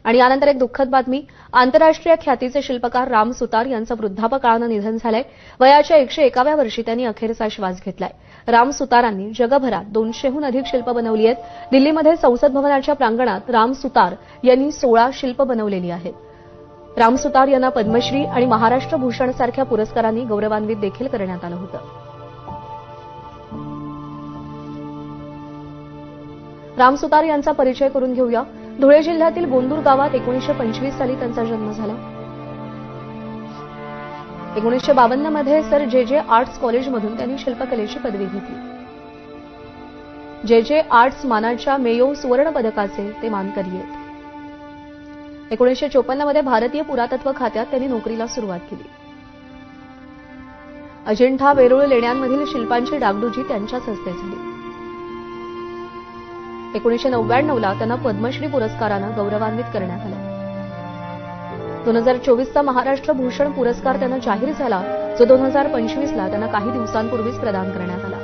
आणि यानंतर एक दुःखद बातमी. आंतरराष्ट्रीय ख्यातीचे शिल्पकार राम सुतार यांचं वृद्धापकाळानं निधन झालंय. वयाच्या 101व्या वर्षी त्यांनी अखेरचा श्वास घेतलाय. राम सुतारांनी जगभरात 200हून अधिक शिल्प बनवली आहेत. दिल्लीमध्ये संसद भवनाच्या प्रांगणात राम सुतार यांनी 16 शिल्प बनवलेली आहेत. राम सुतार यांना पद्मश्री आणि महाराष्ट्र भूषण सारख्या पुरस्कारांनी गौरवान्वित देखील करण्यात आलं होतं. राम सुतार यांचा परिचय करून घेऊया. धुळे जिल्ह्यातील गोंदूर गावात 1925 साली त्यांचा जन्म झाला. 1952 मध्ये सर जे आर्ट्स कॉलेजमधून त्यांनी शिल्पकलेची पदवी घेतली. जे आर्ट्स मानाच्या मेयो सुवर्ण पदकाचे ते मानकरी आहेत. 1954 मध्ये भारतीय पुरातत्व खात्यात त्यांनी नोकरीला सुरुवात केली. अजिंठा वेरूळ लेण्यांमधील शिल्पांची डागडुजी त्यांच्याच हस्ते झाली. 1999ला त्यांना पद्मश्री पुरस्कारानं गौरवान्वित करण्यात आलं. 2024चा महाराष्ट्र भूषण पुरस्कार त्यांना जाहीर झाला, जो 2025ला त्यांना काही दिवसांपूर्वीच प्रदान करण्यात आला.